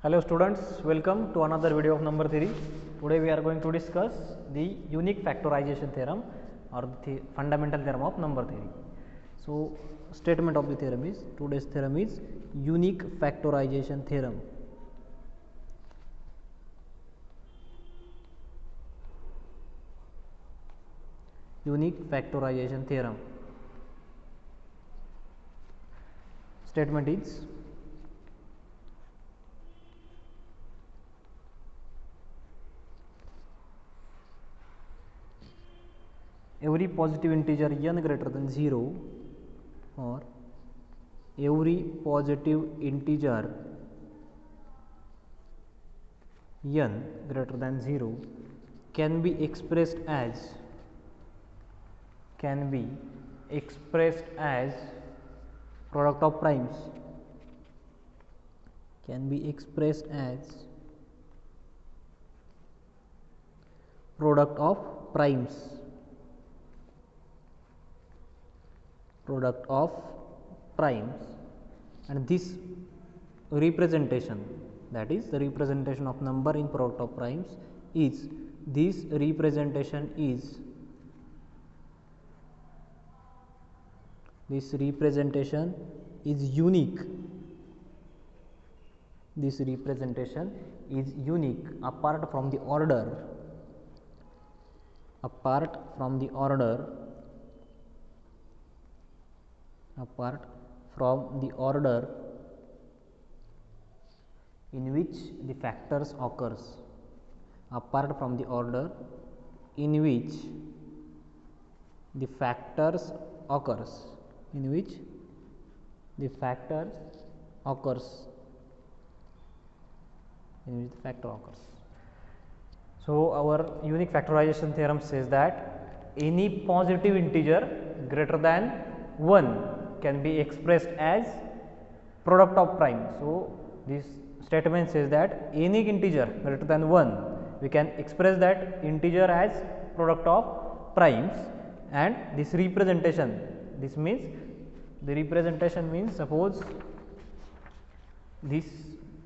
Hello students, welcome to another video of number theory. Today we are going to discuss the unique factorization theorem or the fundamental theorem of number theory. So statement of the theorem is, today's theorem is unique factorization theorem. Unique factorization theorem. Statement is, every positive integer n greater than 0 or every positive integer n greater than 0 can be expressed as product of primes, product of primes, and this representation, that is the representation of number in product of primes, is unique. This representation is unique apart from the order in which the factors occurs. Apart from the order in which the factors occurs. So our unique factorization theorem says that any positive integer greater than 1 can be expressed as product of prime. So this statement says that any integer greater than 1 we can express that integer as product of primes, and this representation, this means the representation means, suppose this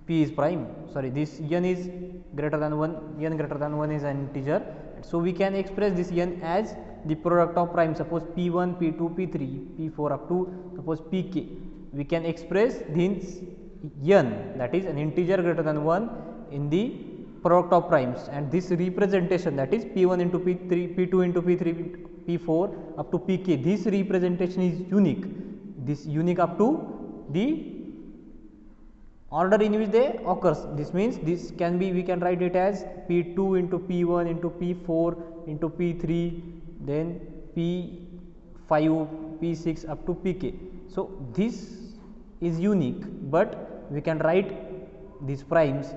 p is prime, this n is greater than 1, n greater than 1 is an integer, so we can express this n as the product of prime. Suppose p1, p2, p3, p4 up to suppose pk, we can express this n, that is an integer greater than 1, in the product of primes, and this representation, that is p1 into p3, p2 into p3, p4 up to pk, this representation is unique. This unique up to the order in which they occurs. This means this can be, we can write it as p2 into p1 into p4 into p3, then p5, p6 up to pk. So this is unique, but we can write these primes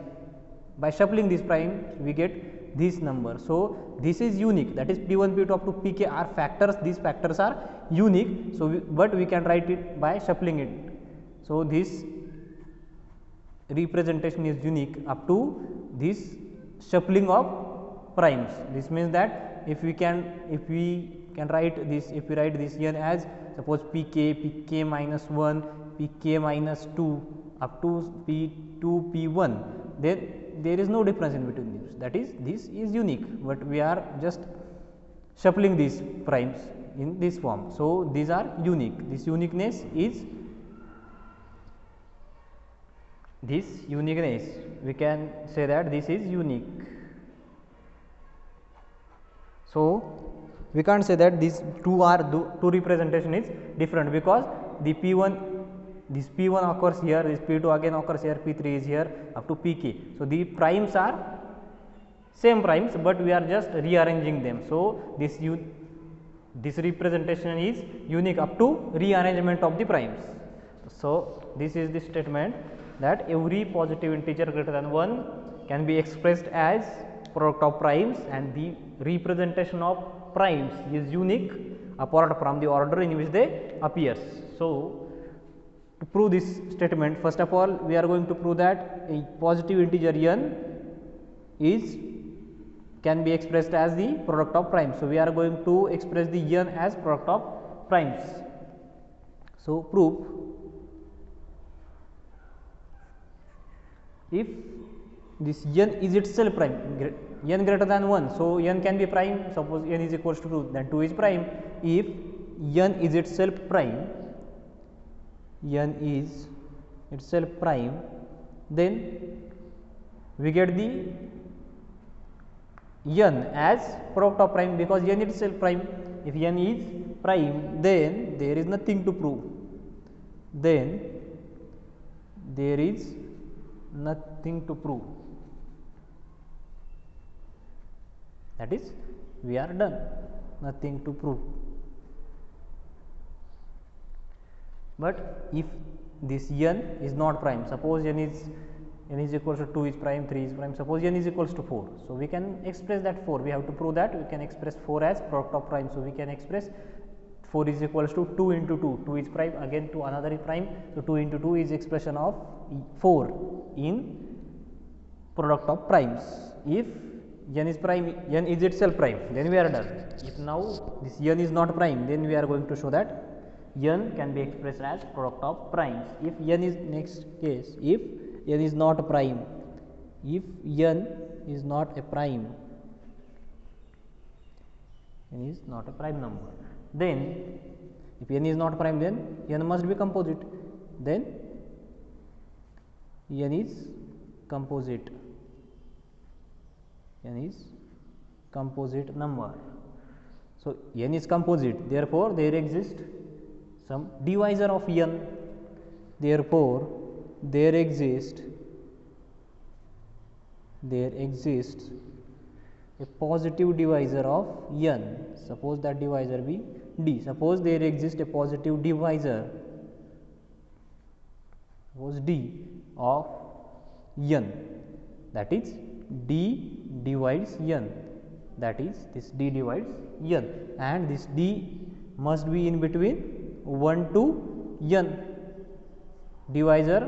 by shuffling these primes, we get this number. So this is unique, that is p1, p2 up to pk are factors, these factors are unique. So but we can write it by shuffling it. So this representation is unique up to this shuffling of primes. This means that if we can write this, if we write this n as suppose pk minus 1, pk minus 2 up to p2, p1, then there is no difference in between these, that is this is unique, but we are just shuffling these primes in this form. So these are unique. This uniqueness, we can say that this is unique. So we can't say that these two representation is different, because the this p1 occurs here, this p2 again occurs here, p3 is here up to pk. So the primes are same primes, but we are just rearranging them. So this representation is unique up to rearrangement of the primes. So this is the statement that every positive integer greater than 1 can be expressed as product of primes, and the representation of primes is unique apart from the order in which they appears. So to prove this statement, first of all we are going to prove that a positive integer n can be expressed as the product of primes. So we are going to express the n as product of primes. So proof if this n is itself prime, n greater than 1, so n can be prime. Suppose n is equals to 2, then 2 is prime. If n is itself prime, n is itself prime, then we get the n as product of prime, because n itself prime. If n is prime, then there is nothing to prove. Then there is nothing to prove. That is, we are done. Nothing to prove. But if this n is not prime, suppose n is equals to 2 is prime, 3 is prime, suppose n is equals to 4. So, we can express that 4, we have to prove that we can express 4 as product of prime. So, we can express 4 is equals to 2 into 2, 2 is prime, again 2 another is prime. So, 2 into 2 is expression of 4 in product of primes. If n is prime, n is itself prime, then we are done. If now this n is not prime, then we are going to show that n can be expressed as product of primes. If n is, next case, if n is not a prime, if n is not a prime, n is not a prime number, then if n is not prime, then n must be composite, then n is composite, n is composite number. So, n is composite, therefore, there exists some divisor of n, therefore, there exists a positive divisor of n. Suppose that divisor be d. Suppose there exists a positive divisor, suppose d of n, that is d divides n, that is this d divides n, and this d must be in between 1 to n. Divisor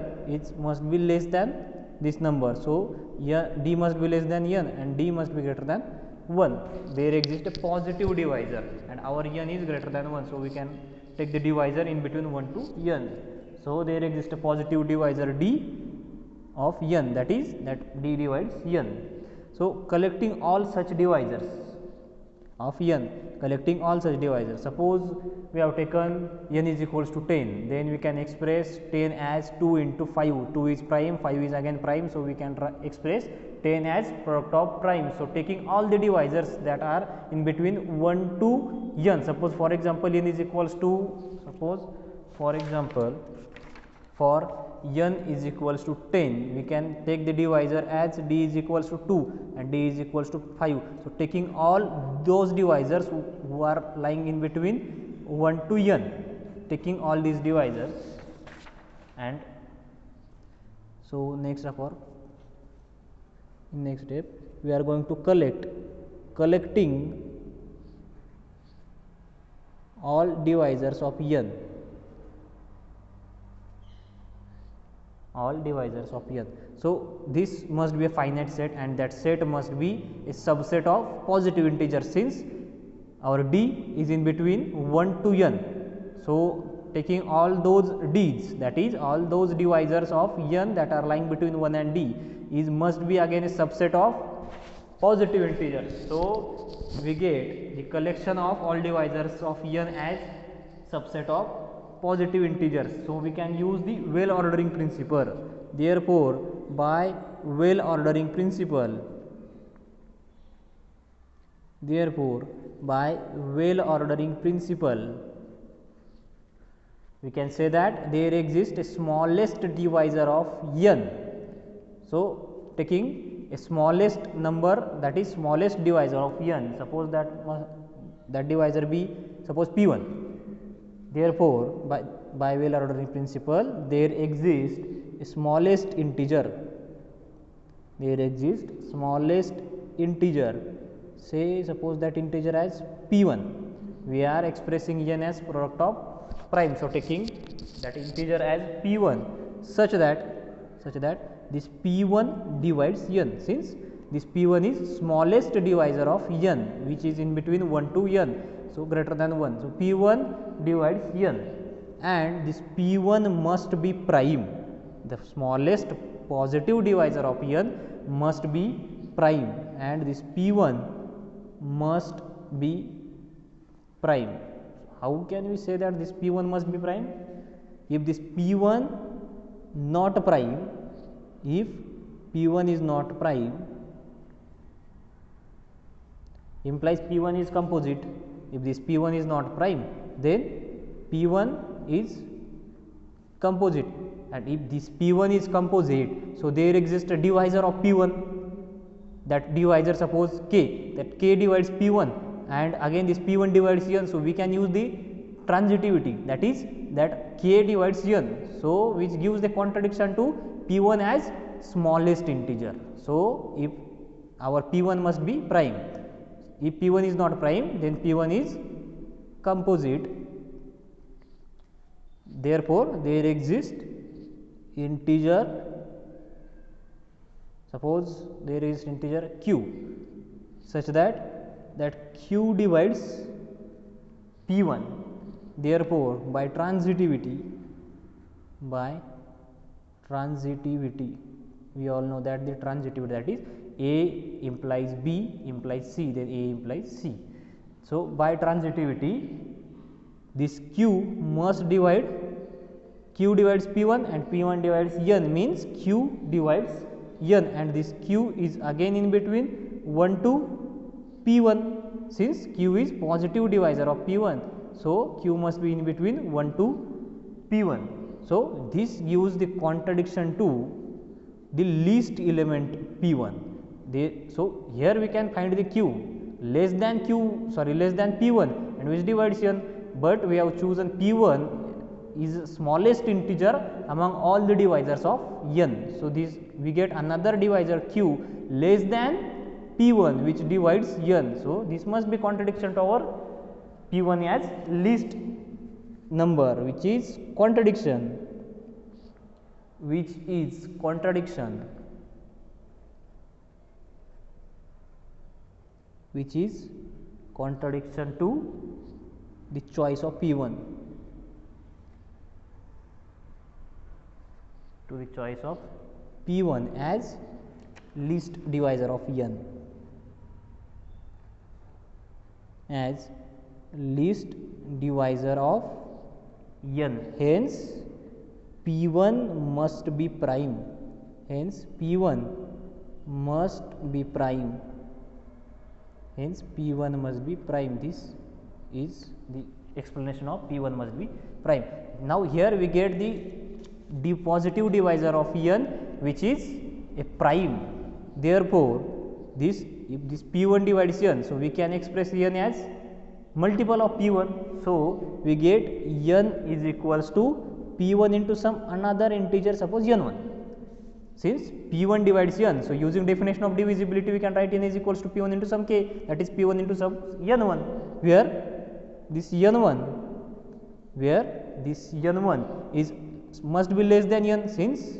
must be less than this number. So, d must be less than n and d must be greater than 1. There exists a positive divisor and our n is greater than 1. So, we can take the divisor in between 1 to n. So, there exists a positive divisor d of n, that is that d divides n. So, collecting all such divisors of n, collecting all such divisors, suppose we have taken n is equals to 10, then we can express 10 as 2 into 5, 2 is prime, 5 is again prime. So, we can express 10 as product of prime. So, taking all the divisors that are in between 1 to n, suppose for example n is equals to, suppose for example for n is equals to 10, we can take the divisor as d is equals to 2 and d is equals to 5. So, taking all those divisors who are lying in between 1 to n, taking all these divisors, and so next next step we are going to collecting all divisors of n, all divisors of n. So, this must be a finite set and that set must be a subset of positive integers, since our d is in between 1 to n. So, taking all those d's, that is all those divisors of n that are lying between 1 and d must be again a subset of positive integers. So, we get the collection of all divisors of n as subset of positive integers. So, we can use the well ordering principle. Therefore, by well ordering principle, we can say that there exists a smallest divisor of n. So, taking a smallest number, that is smallest divisor of n, suppose that divisor be suppose p1. Therefore, by well ordering principle, there exists a smallest integer, say suppose that integer as p1, we are expressing n as product of prime. So, taking that integer as p1 such that this p1 divides n, since this p1 is smallest divisor of n, which is in between 1 to n. So, greater than 1. So, p1 divides n and this p1 must be prime, the smallest positive divisor of n must be prime, and this p1 must be prime. How can we say that this p1 must be prime? If this p1 not prime, if p1 is not prime, implies p1 is composite. If this p1 is not prime, then p1 is composite, and if this p1 is composite, so there exists a divisor of p1. That divisor, suppose k, that k divides p1, and again this p1 divides n, so we can use the transitivity, that is that k divides n, so which gives the contradiction to p1 as smallest integer. So if our p1 must be prime, if p1 is not prime, then p1 is composite. Therefore there exists integer, suppose there is integer q such that q divides p1. Therefore by transitivity we all know that the transitivity, that is a implies b implies c, then a implies c. So by transitivity this q must divide, q divides p1 and p1 divides n, means q divides n, and this q is again in between 1 to p1, since q is positive divisor of p1, so q must be in between 1 to p1. So this gives the contradiction to the least element p1. So here we can find the q less than p1 and which divides n, but we have chosen p1 is smallest integer among all the divisors of n. So this we get another divisor q less than p1 which divides n. So this must be contradiction to our p1 as least number, which is contradiction to the choice of p1, to the choice of p1 as least divisor of n, as least divisor of n. Hence p1 must be prime, hence p1 must be prime, hence p1 must be prime. This is the explanation of p1 must be prime. Now here we get the positive divisor of n which is a prime. Therefore this, if this p1 divides n, so we can express n as multiple of p1. So we get n is equals to p1 into some another integer, suppose n1. Since p1 divides n, so using definition of divisibility we can write n is equals to p1 into some k, that is p1 into some n1, where this n1 is must be less than n, since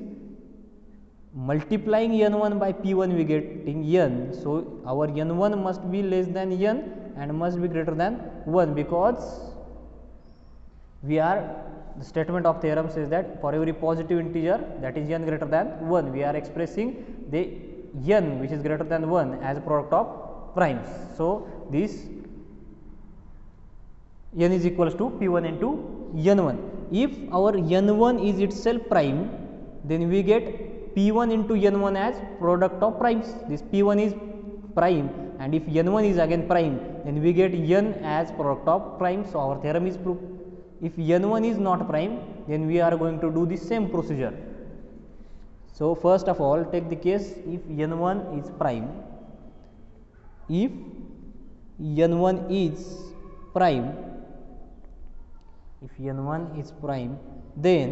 multiplying n1 by p1 we getting n. So our n1 must be less than n and must be greater than 1, because the statement of theorem says that for every positive integer, that is n greater than 1, we are expressing the n which is greater than 1 as a product of primes. So this n is equals to p1 into n1. If our n1 is itself prime, then we get p1 into n1 as product of primes. This p1 is prime, and if n1 is again prime, then we get n as product of primes. So our theorem is proved. If n1 is not prime, then we are going to do the same procedure. So first of all, take the case if n1 is prime. If n1 is prime, then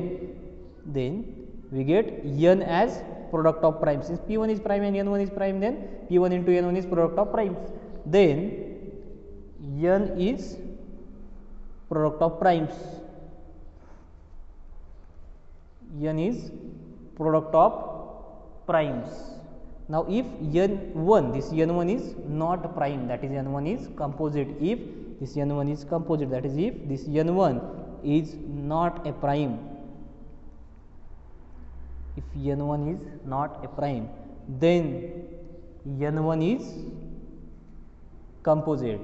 we get n as product of primes. Since p1 is prime and n1 is prime, then p1 into n1 is product of primes. Then n is product of primes. N is product of primes. Now if n1, this n1 is not prime, that is n1 is composite. If this n1 is composite, that is if this n1 is not a prime, if n1 is not a prime, then n1 is composite.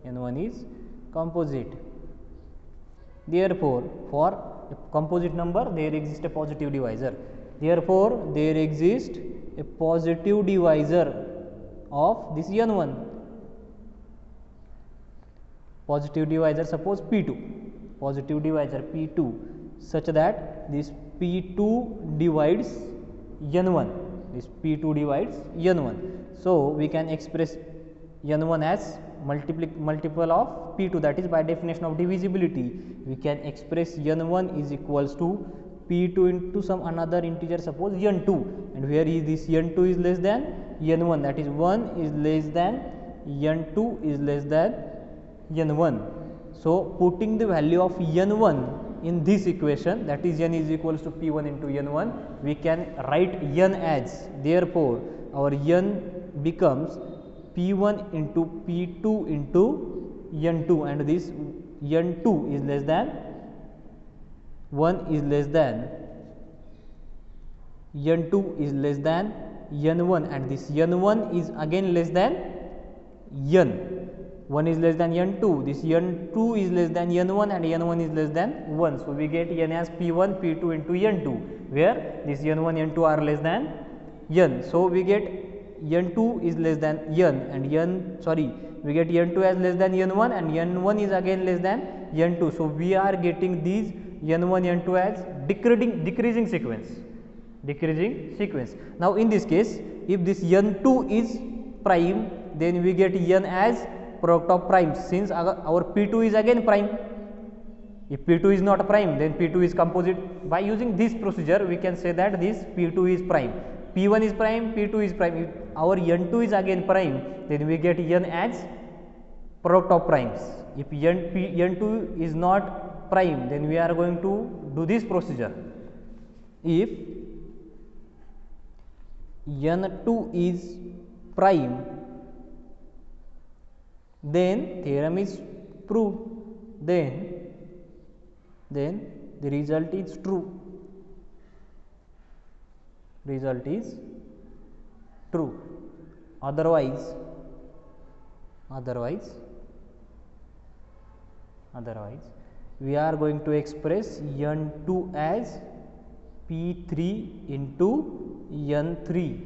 n1 is composite. Therefore, for a composite number there exists a positive divisor. Therefore, there exists a positive divisor of this n1. Positive divisor, suppose p2, positive divisor p2, such that this p2 divides n1, this p2 divides n1. So, we can express n1 as multiple of p2, that is by definition of divisibility we can express n1 is equals to p2 into some another integer, suppose n2, and where is this n2 is less than n1, that is 1 is less than n2 is less than n1. So, putting the value of n1 in this equation, that is n is equals to p1 into n1, we can write n as, therefore, our n becomes p1 into p2 into n2, and this n2 is less than 1 is less than n2 is less than n1, and this n1 is again less than n. 1 is less than n2, this n2 is less than n1, and n1 is less than 1. So, we get n as p1 p2 into n2, where this n1 n2 are less than n. So, we get n2 is less than n, and we get n2 as less than n1, and n1 is again less than n2. So, we are getting these n1 n2 as decreasing sequence. Now, in this case, if this n2 is prime, then we get n as product of primes, since our p2 is again prime. If p2 is not prime, then p2 is composite. By using this procedure, we can say that this p2 is prime, p1 is prime, p2 is prime. If our n2 is again prime, then we get n as product of primes. If n2 is not prime, then we are going to do this procedure. If n2 is prime, then theorem is proved, then the result is true. Otherwise we are going to express n2 as p3 into n3,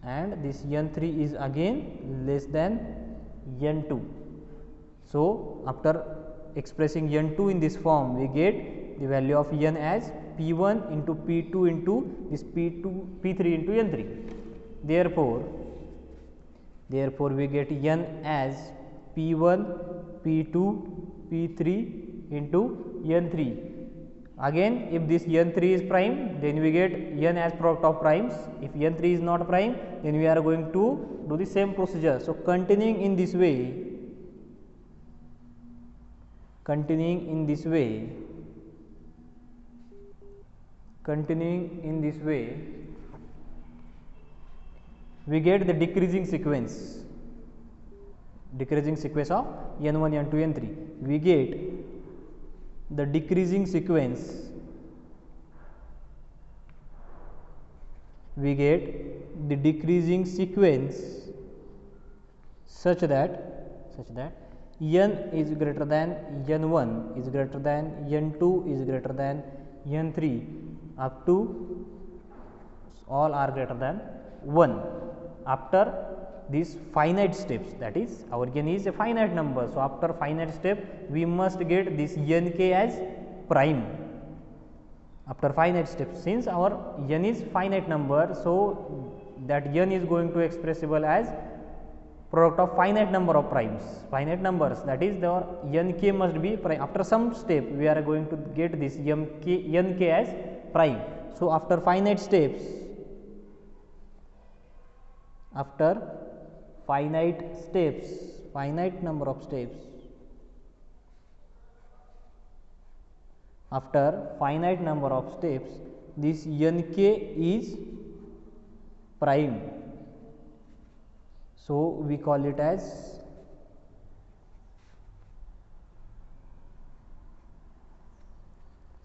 and this n3 is again less than n2. So, after expressing n2 in this form, we get the value of n as p1 into p2 into this p3 into n3. Therefore, we get n as p1 p2 p3 into n3. Again, if this n3 is prime, then we get n as product of primes. If n3 is not prime, then we are going to do the same procedure. So, continuing in this way, we get the decreasing sequence of n1, n2, n3. We get the decreasing sequence such that n is greater than n1 is greater than n2 is greater than n3 up to all are greater than 1 after these finite steps, that is our n is a finite number. So, after finite step we must get this nk as prime after finite step, since our n is finite number. So, that n is going to expressible as product of finite number of primes, finite numbers, that is the nk must be prime. After some step we are going to get this nk as prime. So, after finite steps, finite number of steps, this nk is prime. So, we call it as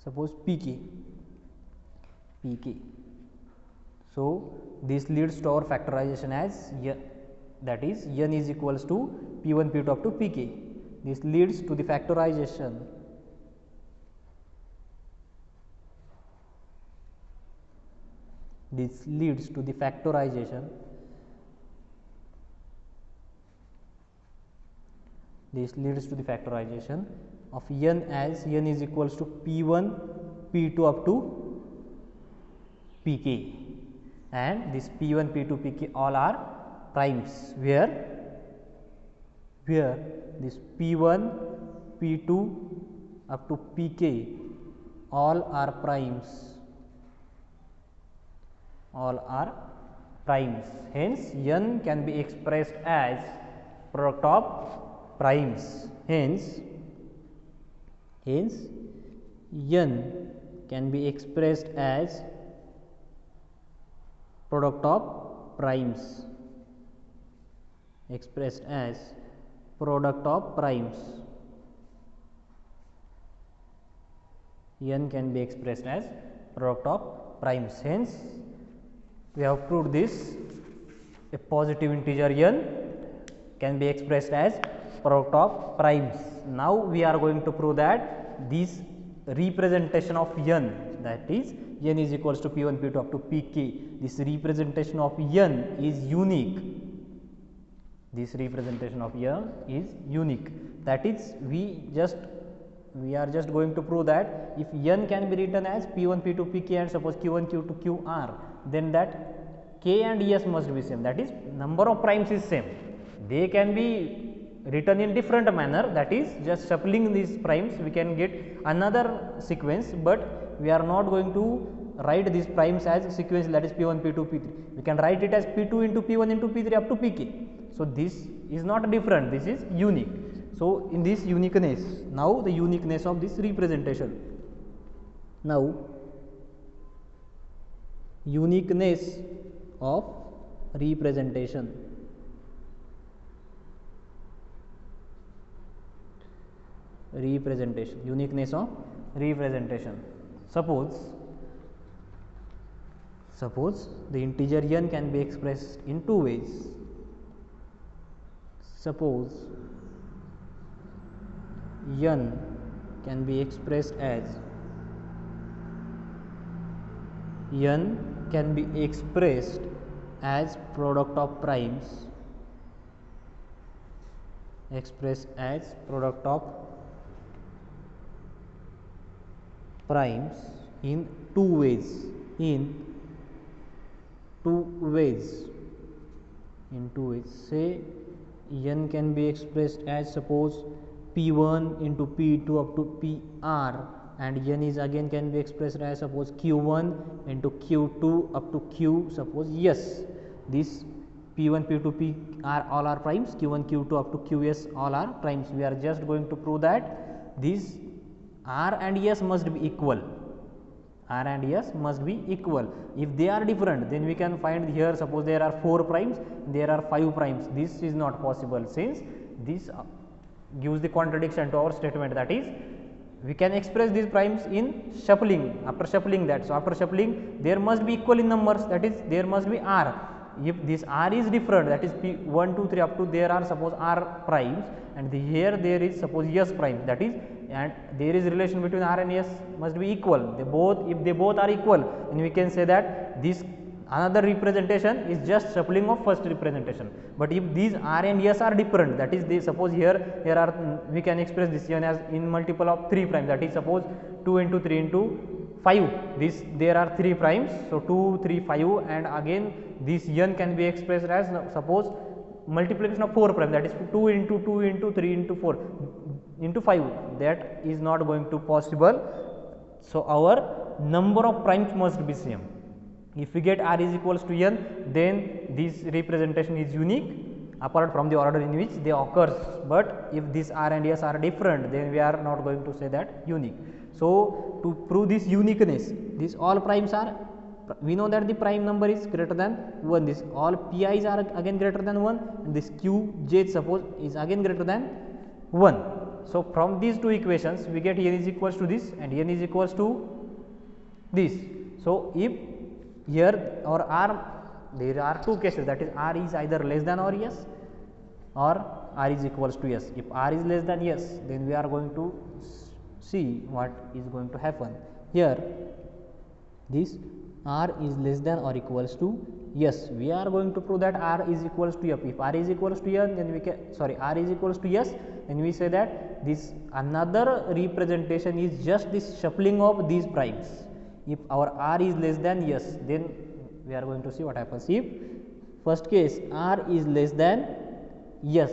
suppose pk. pk. So this leads to our factorization as n, that is n is equals to p1 p2 up to pk. This leads to the factorization of n as n is equals to p1 p2 up to pk, and this p1 p2 pk all are primes, where this p1 p2 up to pk all are primes, hence n can be expressed as product of primes, hence n can be expressed as product of primes, n can be expressed as product of primes. Hence we have proved this, a positive integer n can be expressed as product of primes. Now we are going to prove that this representation of n, that is n is equals to p1 p2 up to pk, this representation of n is unique. That is, we are just going to prove that if n can be written as p1 p2 pk and suppose q1 q2 qr, then that k and s must be same, that is number of primes is same. They can be written in different manner, that is just shuffling these primes we can get another sequence, but we are not going to write these primes as sequence, that is p1 p2 p3. We can write it as p2 into p1 into p3 up to pk. So this is not different, this is unique. So in this uniqueness, now the uniqueness of this representation. Now uniqueness of representation. Uniqueness of representation. Suppose the integer n can be expressed in two ways. Suppose n can be expressed as product of primes, in two ways. Say n can be expressed as suppose p1 into p2 up to pr, and n is again can be expressed as suppose q1 into q2 up to q, suppose yes, this p1 p2 p are all are primes, q1 q2 up to qs all are primes. We are just going to prove that these r and s must be equal. If they are different, then we can find here, suppose there are 4 primes, there are 5 primes. This is not possible, since this gives the contradiction to our statement, that is we can express these primes in shuffling, after shuffling that. So after shuffling there must be equal in numbers, that is there must be r. If this r is different, that is p 1 2 3 up to there are suppose r primes, and here there is suppose s prime, that is, and there is relation between r and s must be equal. If they both are equal, then we can say that this another representation is just shuffling of first representation. But if these r and s are different, that is they suppose here we can express this n as in multiple of 3 primes, that is suppose 2 into 3 into 5, there are 3 primes, so 2 3 5, and again this n can be expressed as suppose multiplication of 4 primes, that is 2 into 2 into 3 into 4 into 5. That is not going to possible. So our number of primes must be same. If we get r is equals to n, then this representation is unique apart from the order in which they occurs. But if this r and s are different, then we are not going to say that unique. So to prove this uniqueness, these all primes are, we know that the prime number is greater than 1, this all pi's are again greater than 1, and this qj suppose is again greater than 1. So from these two equations we get n is equals to this and n is equals to this. So if here our R, there are two cases, that is R is either less than or yes, or R is equals to yes. If R is less than yes, then we are going to see what is going to happen. Here this R is less than or equals to yes, we are going to prove that R is equals to F. If R is equals to N, then we can, R is equals to yes, then we say that this another representation is just this shuffling of these primes. If our R is less than yes, then we are going to see what happens. If first case R is less than yes,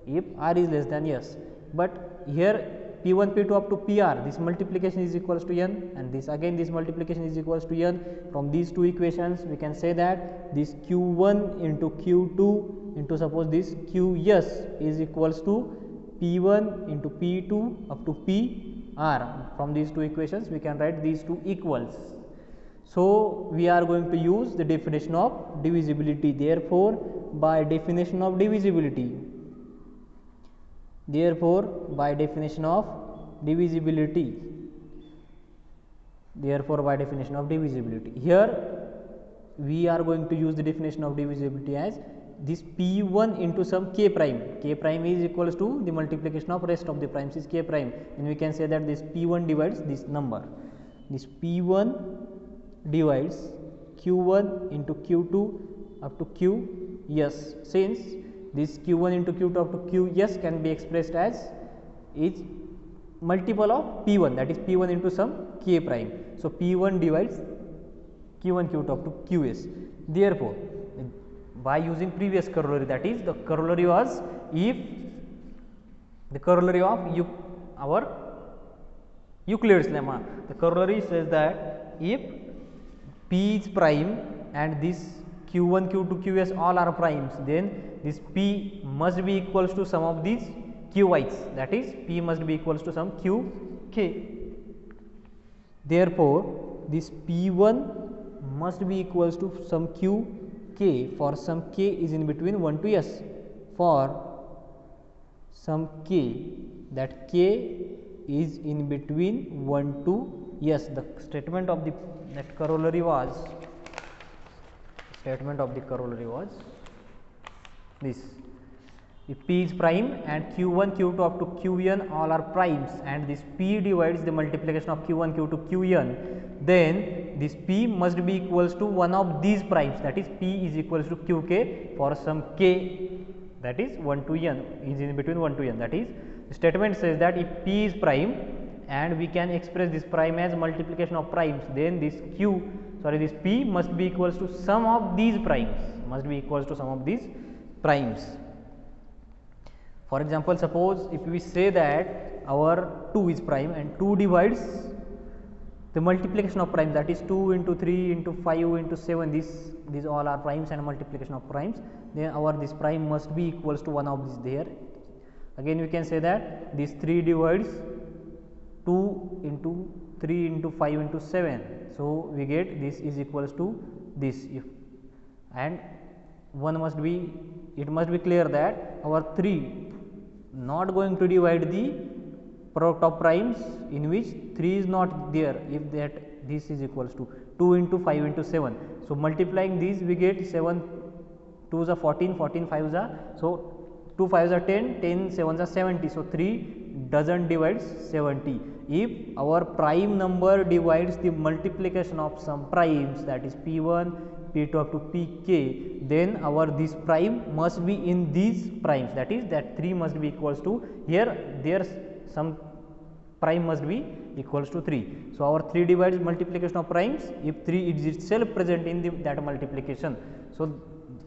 if R is less than yes, but here P1 P2 up to PR, this multiplication is equals to N, and this again this multiplication is equals to N. From these two equations we can say that this Q1 into Q2 into suppose this Qs is equals to P1 into P2 up to PR. From these two equations we can write these two equals. So we are going to use the definition of divisibility. Therefore by definition of divisibility, here we are going to use the definition of divisibility as this P1 into some K prime. K prime is equals to the multiplication of rest of the primes is K prime, and we can say that this P1 divides this number. This P1 divides Q1 into Q2 up to Qs. Since this Q1 into Q2 up to Qs can be expressed as is multiple of P1, that is P1 into some K prime. So P1 divides Q1 Q2 up to Qs. Therefore by using previous corollary, that is the corollary was if the corollary of our Euclid's lemma, the corollary says that if P is prime and this Q1 Q2 Qs all are primes, then this P must be equals to some of these Qis, that is P must be equals to some Qk. Therefore this P1 must be equals to some Qk for some k is in between 1 to s. For some k, that k is in between 1 to s. The statement of the corollary was this: if P is prime and Q1 Q2 up to Qn all are primes, and this P divides the multiplication of Q1 Q2 Qn, then this P must be equals to one of these primes, that is P is equals to Qk for some k, that is 1 to n, is in between 1 to n. That is, the statement says that if P is prime and we can express this prime as multiplication of primes, then this this P must be equals to sum of these primes, For example, suppose if we say that our 2 is prime and 2 divides the multiplication of primes, that is 2 into 3 into 5 into 7, these all are primes and multiplication of primes, then our this prime must be equals to one of these there. Again we can say that this 3 divides 2 into 3 into 5 into 7, so we get this is equals to this. If and one must be, it must be clear that our 3 not going to divide the product of primes in which 3 is not there, if that this is equals to 2 into 5 into 7. So multiplying these we get 7 2s are 14, 14 5s are, so 2 5s are 10, 10 7s are 70. So 3 doesn't divide 70. If our prime number divides the multiplication of some primes, that is P1, P2 up to Pk, then our this prime must be in these primes, that is that 3 must be equals to, here there's some prime must be equals to 3. So our 3 divides multiplication of primes if 3 is itself present in that multiplication. So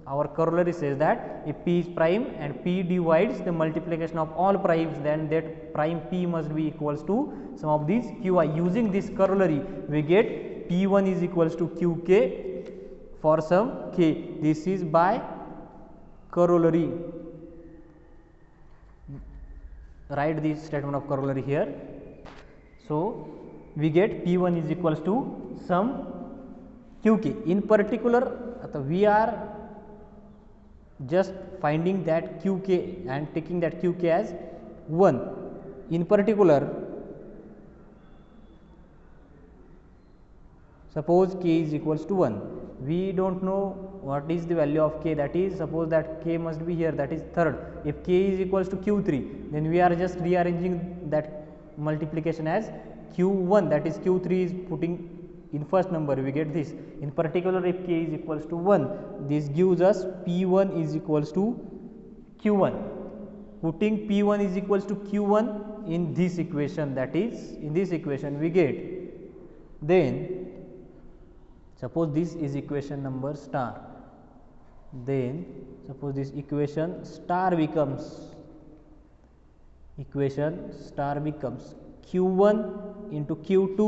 our corollary says that if P is prime and P divides the multiplication of all primes, then that prime P must be equals to some of these Qi. Using this corollary we get P1 is equals to Qk for some k. This is by corollary. Write this statement of corollary here. So we get P1 is equals to some Qk. In particular we are just finding that Qk and taking that Qk as 1. In particular, Suppose k is equals to 1. We don't know what is the value of k, that is suppose that k must be here, that is third. If k is equals to q3, then we are just rearranging that multiplication as q1, that is q3 is putting in first number, we get this. In particular, if k is equals to 1, this gives us p1 is equals to q1. Putting p1 is equals to q1 in this equation, that is in this equation we get, then suppose this is equation number star, then suppose this equation star becomes q1 into q2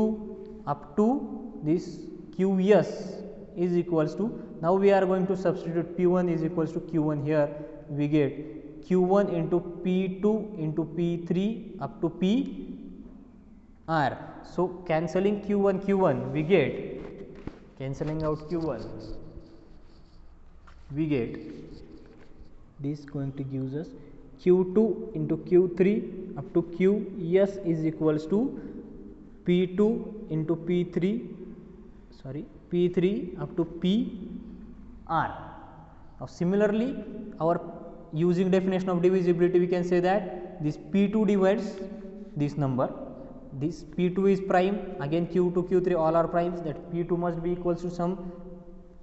up to this qs is equals to, now we are going to substitute p1 is equals to q1 here, we get q1 into p2 into p3 up to p r. So cancelling q1 we get, cancelling out q1 we get, this going to gives us q2 into q3 up to qs is equals to p2 into p3 up to p r. Now similarly, our using definition of divisibility, we can say that this p2 divides this number, this p2 is prime, again q2 q3 all are primes, that p2 must be equals to some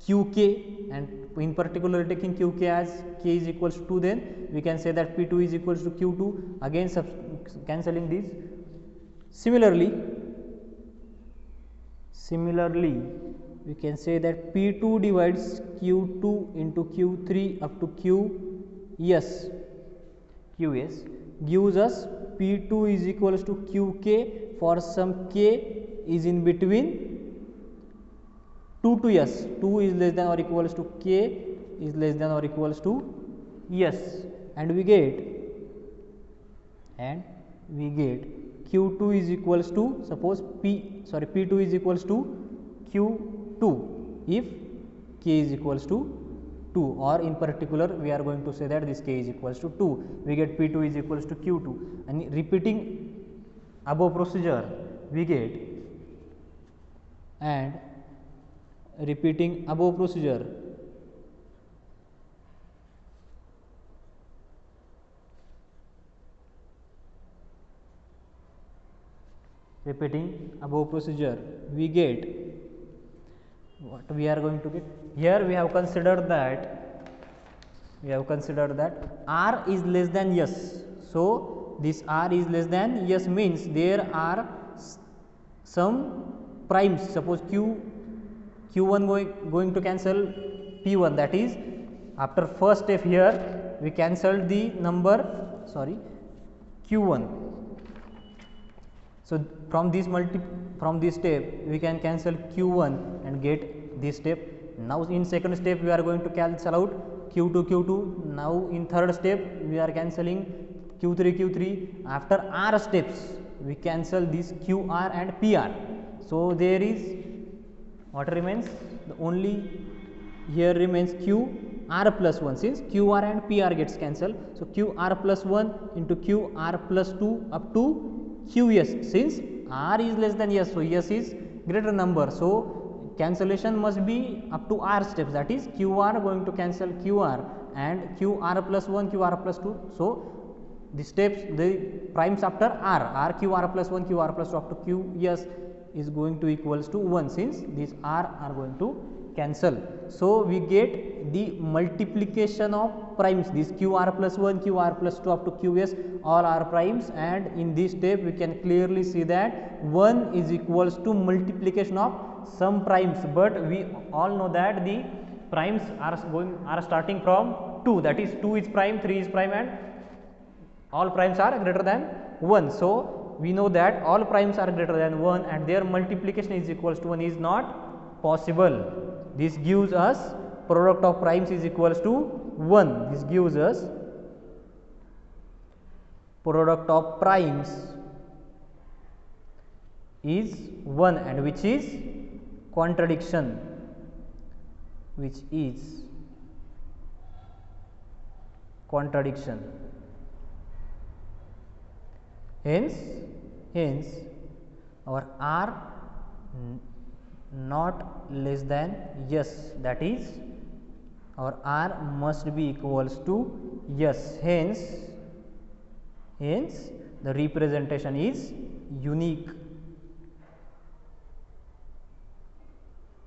qk, and in particular taking qk as k is equals to 2, then we can say that p2 is equals to q2, again cancelling these. Similarly we can say that p2 divides q2 into q3 up to qs gives us p2 is equals to qk for some k is in between 2 to s, 2 is less than or equals to k is less than or equals to s, and we get q2 is equals to, suppose p2 is equals to q2 if k is equals to 2, or in particular we are going to say that this k is equals to 2, we get p2 is equals to q2, and repeating above procedure we get, and repeating above procedure we get what we are going to get. Here we have considered that r is less than s. So this r is less than s means there are some primes, suppose q1 going to cancel p1, that is after first step here we cancelled the number q1. So from this step we can cancel q1 and get this step. Now in second step we are going to cancel out q2. Now in third step we are cancelling q3. After r steps we cancel this qr and pr. So there is what remains, only here remains qr plus 1, since qr and pr gets cancelled. So qr plus 1 into qr plus 2 up to qs, since r is less than s, so s is greater number, so cancellation must be up to r steps, that is qr going to cancel qr and qr plus 1 qr plus 2. so the steps, the primes after r qr plus 1 qr plus 2 up to qs is going to equals to 1, since these r are going to cancel. So we get the multiplication of primes, this qr plus 1 qr plus 2 up to qs all are primes, and in this step we can clearly see that 1 is equals to multiplication of some primes, but we all know that the primes are starting from 2, that is 2 is prime, 3 is prime, and all primes are greater than 1. So we know that all primes are greater than 1 and their multiplication is equals to 1 is not possible. This gives us product of primes is equals to 1. This gives us product of primes is 1, and which is contradiction, Hence our r not less than yes, that is our r must be equals to yes, hence the representation is unique,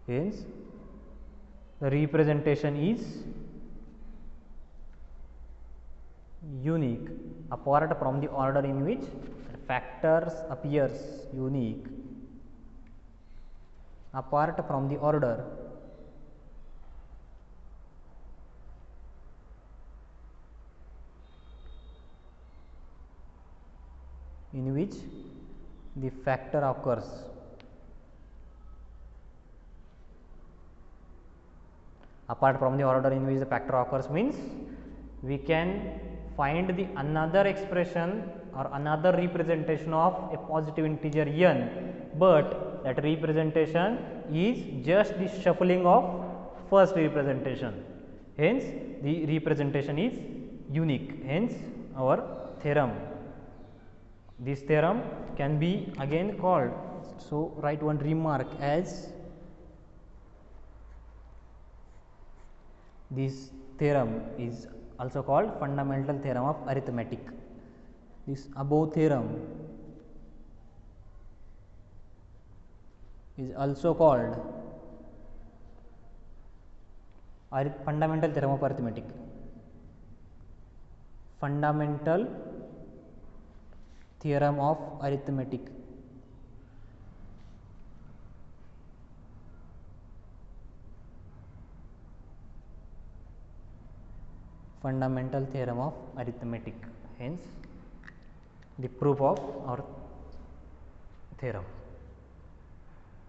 hence the representation is unique apart from the order in which factors appears, unique apart from the order in which the factor occurs. Apart from the order in which the factor occurs means we can find the another expression or another representation of a positive integer n, but that representation is just the shuffling of first representation, hence the representation is unique, hence our theorem. This theorem can be again called, so write one remark as this theorem is also called fundamental theorem of arithmetic. This above theorem is also called fundamental theorem of arithmetic. Fundamental theorem of arithmetic. Fundamental theorem of arithmetic, hence the proof of our theorem.